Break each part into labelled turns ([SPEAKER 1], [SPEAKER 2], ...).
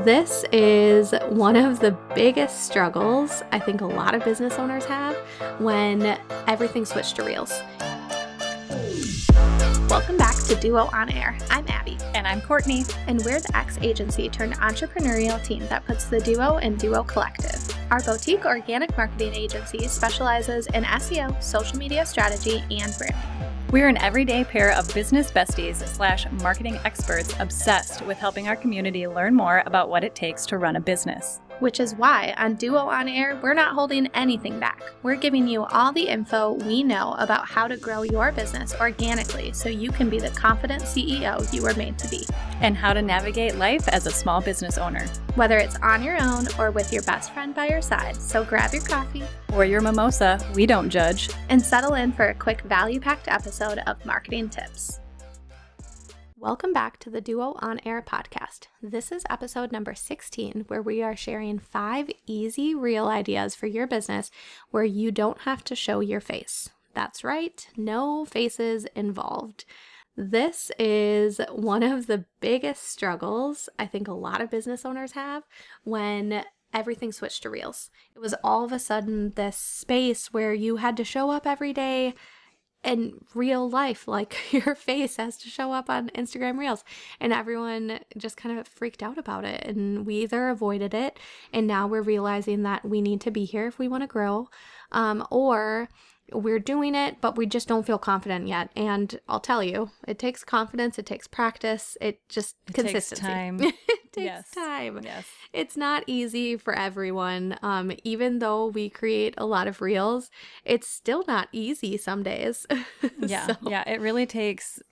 [SPEAKER 1] This is one of the biggest struggles I think a lot of business owners have when everything switched to Reels. Welcome back to Duo On Air. I'm Abby.
[SPEAKER 2] And I'm Courtney.
[SPEAKER 1] And we're the ex-agency turned entrepreneurial team that puts the Duo in Duo Collective. Our boutique organic marketing agency specializes in SEO, social media strategy, and branding.
[SPEAKER 2] We're an everyday pair of business besties / marketing experts obsessed with helping our community learn more about what it takes to run a business.
[SPEAKER 1] Which is why on Duo On Air, we're not holding anything back. We're giving you all the info we know about how to grow your business organically so you can be the confident CEO you were made to be.
[SPEAKER 2] And how to navigate life as a small business owner.
[SPEAKER 1] Whether it's on your own or with your best friend by your side, so grab your coffee
[SPEAKER 2] or your mimosa, we don't judge,
[SPEAKER 1] and settle in for a quick value-packed episode of Marketing Tips. Welcome back to the Duo On Air podcast. This is episode number 16, where we are sharing 5 easy reel ideas for your business where you don't have to show your face. That's right, no faces involved. This is one of the biggest struggles I think a lot of business owners have when everything switched to Reels. It was all of a sudden this space where you had to show up every day in real life, like your face has to show up on Instagram Reels, and everyone just kind of freaked out about it, and we either avoided it, and now we're realizing that we need to be here if we want to grow, or we're doing it, but we just don't feel confident yet. And I'll tell you, it takes confidence, it takes practice, it consistency.
[SPEAKER 2] Takes time.
[SPEAKER 1] It takes time.
[SPEAKER 2] Yes.
[SPEAKER 1] It's not easy for everyone. Even though we create a lot of reels, it's still not easy some days.
[SPEAKER 2] Yeah, it really takes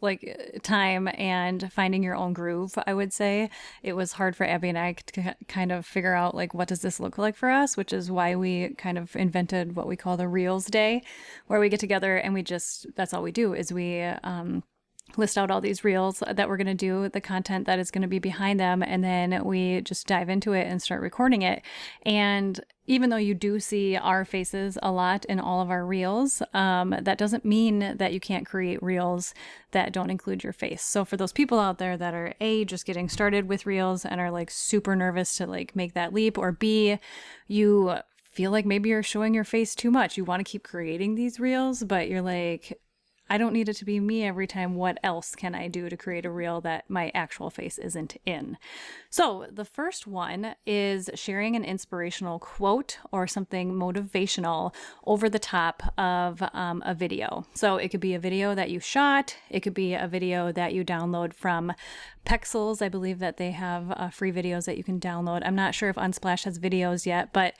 [SPEAKER 2] time and finding your own groove, I would say. It was hard for Abby and I to kind of figure out what does this look like for us, which is why we kind of invented what we call the Reels Day, where we get together and that's all we do is we list out all these reels that we're going to do, the content that is going to be behind them, and then we just dive into it and start recording it. And even though you do see our faces a lot in all of our reels, that doesn't mean that you can't create reels that don't include your face. So for those people out there that are just getting started with reels and are super nervous to make that leap, or B, you feel like maybe you're showing your face too much. You want to keep creating these reels, but you're I don't need it to be me every time. What else can I do to create a reel that my actual face isn't in? So the first one is sharing an inspirational quote or something motivational over the top of a video. So it could be a video that you shot. It could be a video that you download from Pexels. I believe that they have free videos that you can download. I'm not sure if Unsplash has videos yet, but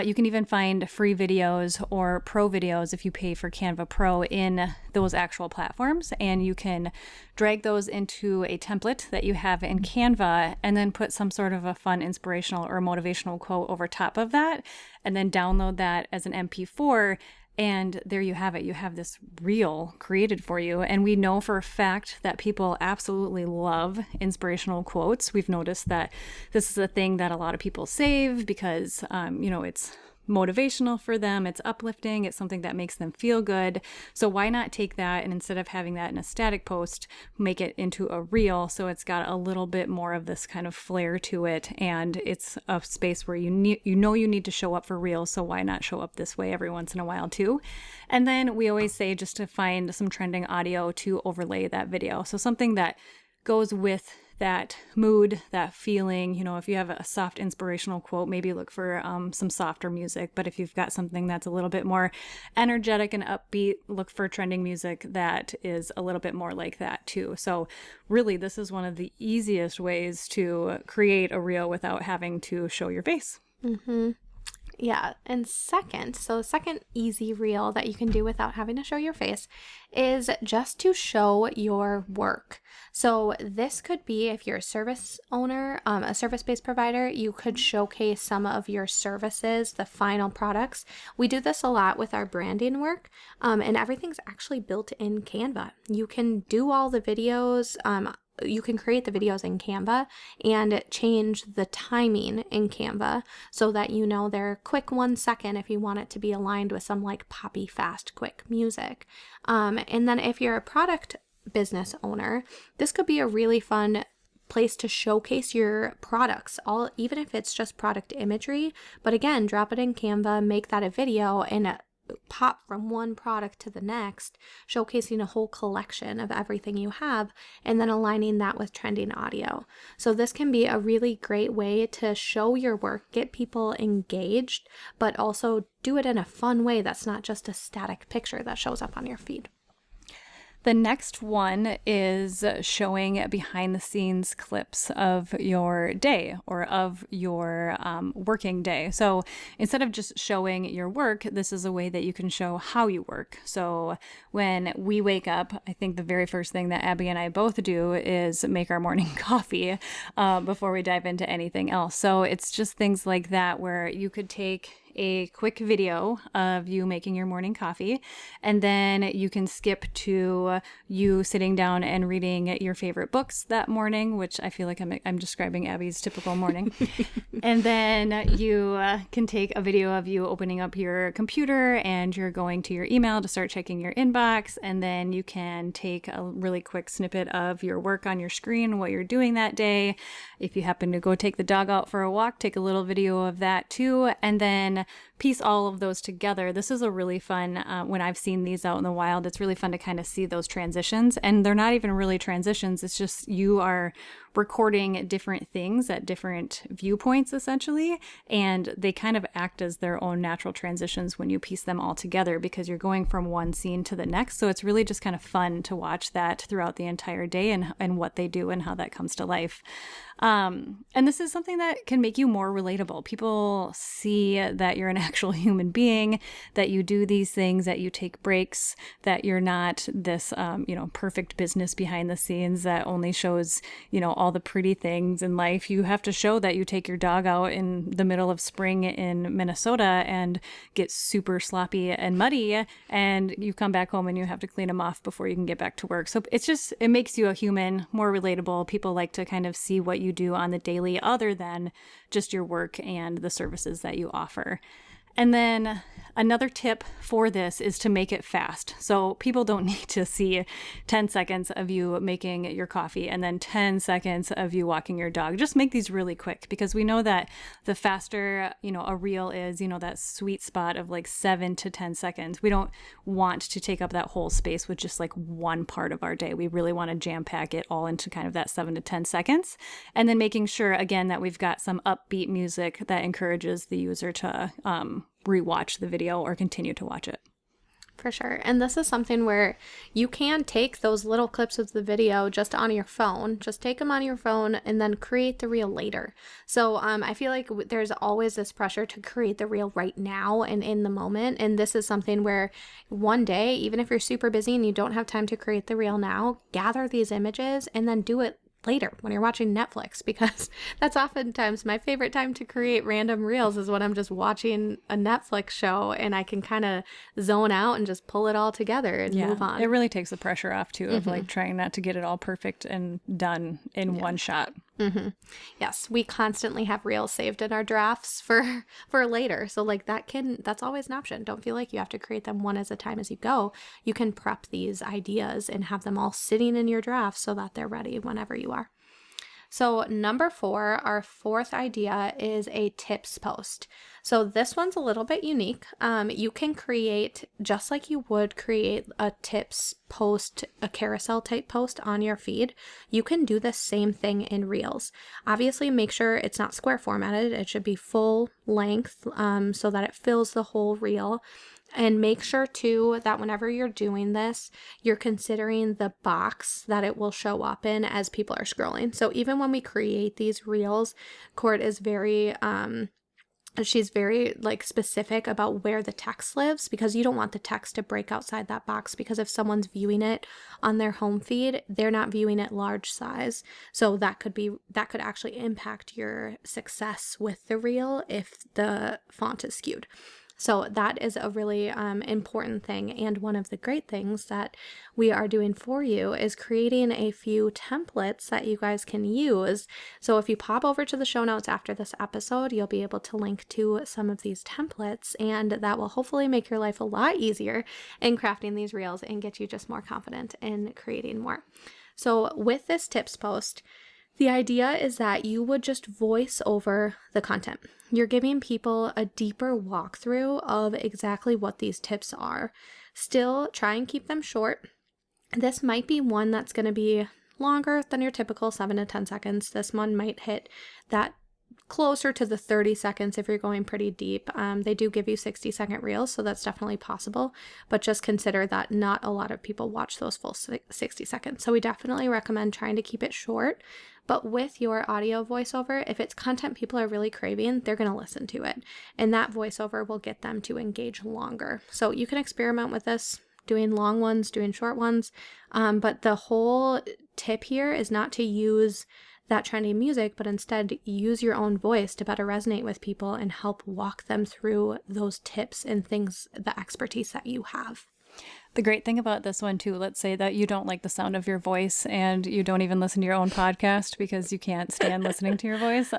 [SPEAKER 2] you can even find free videos or pro videos if you pay for Canva Pro in those actual platforms. And you can drag those into a template that you have in Canva and then put some sort of a fun, inspirational or motivational quote over top of that, and then download that as an MP4. And there you have it. You have this reel created for you. And we know for a fact that people absolutely love inspirational quotes. We've noticed that this is a thing that a lot of people save because, it's motivational for them. It's uplifting. It's something that makes them feel good. So why not take that and instead of having that in a static post, make it into a reel so it's got a little bit more of this kind of flair to it, and it's a space where you need to show up for reels. So why not show up this way every once in a while too? And then we always say just to find some trending audio to overlay that video. So something that goes with that mood, that feeling. If you have a soft inspirational quote, maybe look for some softer music. But if you've got something that's a little bit more energetic and upbeat, look for trending music that is a little bit more like that too. So really, this is one of the easiest ways to create a reel without having to show your face.
[SPEAKER 1] Mm-hmm. Yeah. And second easy reel that you can do without having to show your face is just to show your work. So this could be if you're a service owner, a service-based provider, you could showcase some of your services, the final products. We do this a lot with our branding work, and everything's actually built in Canva. You can do all the videos, you can create the videos in Canva and change the timing in Canva so that they're quick 1 second if you want it to be aligned with some poppy, fast, quick music. And then if you're a product business owner, this could be a really fun place to showcase your products, all even if it's just product imagery. But again, drop it in Canva, make that a video, and pop from one product to the next, showcasing a whole collection of everything you have, and then aligning that with trending audio. So this can be a really great way to show your work, get people engaged, but also do it in a fun way that's not just a static picture that shows up on your feed.
[SPEAKER 2] The next one is showing behind the scenes clips of your day or of your working day. So instead of just showing your work, this is a way that you can show how you work. So when we wake up, I think the very first thing that Abby and I both do is make our morning coffee before we dive into anything else. So it's just things like that where you could take a quick video of you making your morning coffee, and then you can skip to you sitting down and reading your favorite books that morning, which I feel like I'm describing Abby's typical morning. And then you can take a video of you opening up your computer and you're going to your email to start checking your inbox, and then you can take a really quick snippet of your work on your screen, what you're doing that day. If you happen to go take the dog out for a walk, take a little video of that too, and then piece all of those together. This is a really fun, when I've seen these out in the wild, it's really fun to kind of see those transitions. And they're not even really transitions. It's just you are recording different things at different viewpoints, essentially. And they kind of act as their own natural transitions when you piece them all together, because you're going from one scene to the next. So it's really just kind of fun to watch that throughout the entire day and what they do and how that comes to life. And this is something that can make you more relatable. People see that you're an actual human being, that you do these things, that you take breaks, that you're not this, perfect business behind the scenes that only shows, all the pretty things in life. You have to show that you take your dog out in the middle of spring in Minnesota and get super sloppy and muddy, and you come back home and you have to clean them off before you can get back to work. So it makes you a human, more relatable. People like to kind of see what you do on the daily other than just your work and the services that you offer. And then another tip for this is to make it fast. So people don't need to see 10 seconds of you making your coffee and then 10 seconds of you walking your dog. Just make these really quick, because we know that the faster, a reel is, that sweet spot of like 7 to 10 seconds. We don't want to take up that whole space with just like one part of our day. We really want to jam pack it all into kind of that 7 to 10 seconds. And then making sure, again, that we've got some upbeat music that encourages the user to, rewatch the video or continue to watch it.
[SPEAKER 1] For sure. And this is something where you can take those little clips of the video just on your phone, just take them on your phone and then create the reel later. So I feel like there's always this pressure to create the reel right now and in the moment. And this is something where one day, even if you're super busy and you don't have time to create the reel now, gather these images and then do it later when you're watching Netflix, because that's oftentimes my favorite time to create random reels is when I'm just watching a Netflix show and I can kind of zone out and just pull it all together and move on.
[SPEAKER 2] It really takes the pressure off too of like trying not to get it all perfect and done in one shot.
[SPEAKER 1] Mm-hmm. Yes, we constantly have reels saved in our drafts for later. So like that's always an option. Don't feel like you have to create them one at a time as you go. You can prep these ideas and have them all sitting in your draft so that they're ready whenever you are. So number 4, our fourth idea is a tips post. So this one's a little bit unique. You can create, just like you would create a tips post, a carousel type post on your feed, you can do the same thing in Reels. Obviously, make sure it's not square formatted. It should be full length so that it fills the whole reel. And make sure too that whenever you're doing this, you're considering the box that it will show up in as people are scrolling. So even when we create these reels, Court is she's very like specific about where the text lives, because you don't want the text to break outside that box, because if someone's viewing it on their home feed, they're not viewing it large size. So that could actually impact your success with the reel if the font is skewed. So that is a really important thing. And one of the great things that we are doing for you is creating a few templates that you guys can use. So if you pop over to the show notes after this episode, you'll be able to link to some of these templates, and that will hopefully make your life a lot easier in crafting these reels and get you just more confident in creating more. So with this tips post, The idea is that you would just voice over the content. You're giving people a deeper walkthrough of exactly what these tips are. Still, try and keep them short. This might be one that's going to be longer than your typical 7 to 10 seconds. This one might hit that closer to the 30 seconds if you're going pretty deep. They do give you 60-second reels, so that's definitely possible, but just consider that not a lot of people watch those full 60 seconds. So we definitely recommend trying to keep it short, but with your audio voiceover, if it's content people are really craving, they're going to listen to it, and that voiceover will get them to engage longer. So you can experiment with this, doing long ones, doing short ones, but the whole tip here is not to use that trendy music, but instead use your own voice to better resonate with people and help walk them through those tips and things, the expertise that you have.
[SPEAKER 2] The great thing about this one too, let's say that you don't like the sound of your voice and you don't even listen to your own podcast because you can't stand listening to your voice.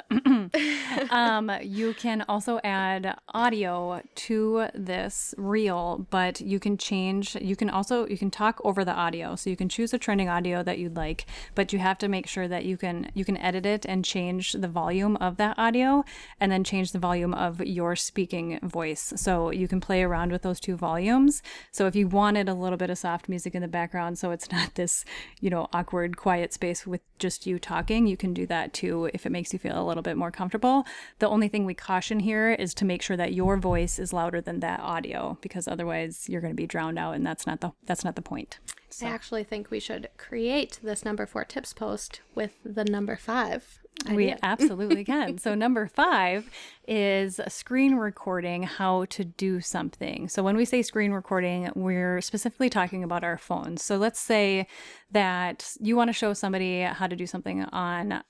[SPEAKER 2] You can also add audio to this reel, but you can talk over the audio. So you can choose a trending audio that you'd like, but you have to make sure that you can edit it and change the volume of that audio and then change the volume of your speaking voice. So you can play around with those two volumes. So if you wanted a little bit of soft music in the background, so it's not this, awkward, quiet space with just you talking, you can do that too if it makes you feel a little bit more comfortable. The only thing we caution here is to make sure that your voice is louder than that audio, because otherwise you're going to be drowned out, and that's not the point. So.
[SPEAKER 1] I actually think we should create this number 4 tips post with the number 5.
[SPEAKER 2] We absolutely can. So number 5 is screen recording how to do something. So when we say screen recording, we're specifically talking about our phones. So let's say that you want to show somebody how to do something on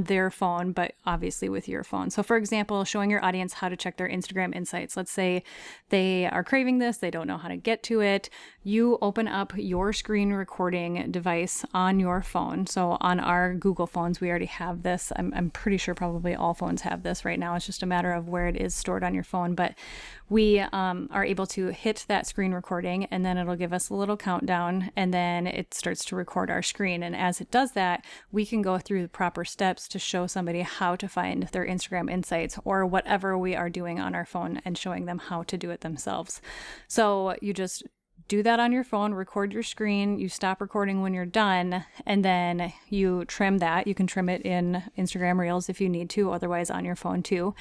[SPEAKER 2] their phone, but obviously with your phone. So for example, showing your audience how to check their Instagram insights. Let's say they are craving this, they don't know how to get to it. You open up your screen recording device on your phone. So on our Google phones, we already have this. I'm pretty sure probably all phones have this right now. It's just a matter of where it is stored on your phone. But we are able to hit that screen recording, and then it'll give us a little countdown, and then it starts to record our screen. And as it does that, we can go through the proper steps to show somebody how to find their Instagram insights or whatever we are doing on our phone and showing them how to do it themselves. So you just do that on your phone, record your screen, you stop recording when you're done, and then you trim that. You can trim it in Instagram Reels if you need to, otherwise on your phone too.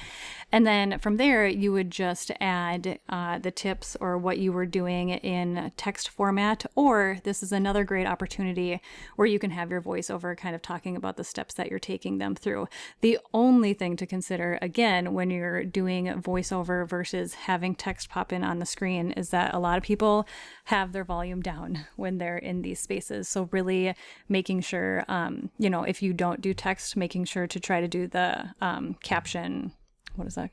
[SPEAKER 2] And then from there, you would just add the tips or what you were doing in text format, or this is another great opportunity where you can have your voiceover kind of talking about the steps that you're taking them through. The only thing to consider, again, when you're doing voiceover versus having text pop in on the screen is that a lot of people have their volume down when they're in these spaces. So really making sure, if you don't do text, making sure to try to do the caption. What is that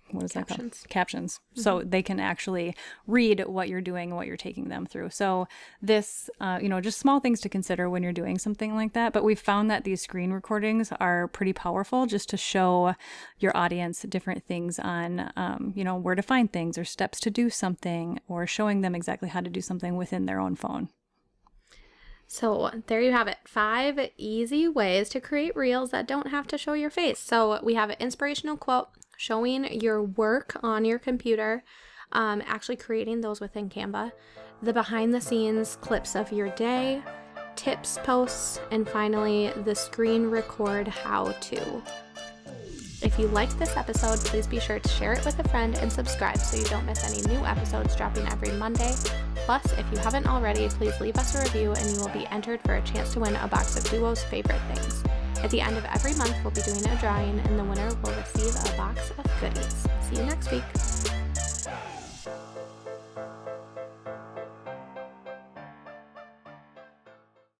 [SPEAKER 2] called? Captions. Mm-hmm. So they can actually read what you're doing and what you're taking them through. So this, just small things to consider when you're doing something like that. But we've found that these screen recordings are pretty powerful just to show your audience different things on, where to find things or steps to do something, or showing them exactly how to do something within their own phone.
[SPEAKER 1] So there you have it. 5 easy ways to create reels that don't have to show your face. So we have an inspirational quote, showing your work on your computer, actually creating those within Canva, the behind the scenes clips of your day, tips posts, and finally the screen record how to. If you liked this episode, please be sure to share it with a friend and subscribe so you don't miss any new episodes dropping every Monday. Plus, if you haven't already, please leave us a review and you will be entered for a chance to win a box of Duo's favorite things. At the end of every month, we'll be doing a drawing and the winner will receive a box of goodies. See you next week.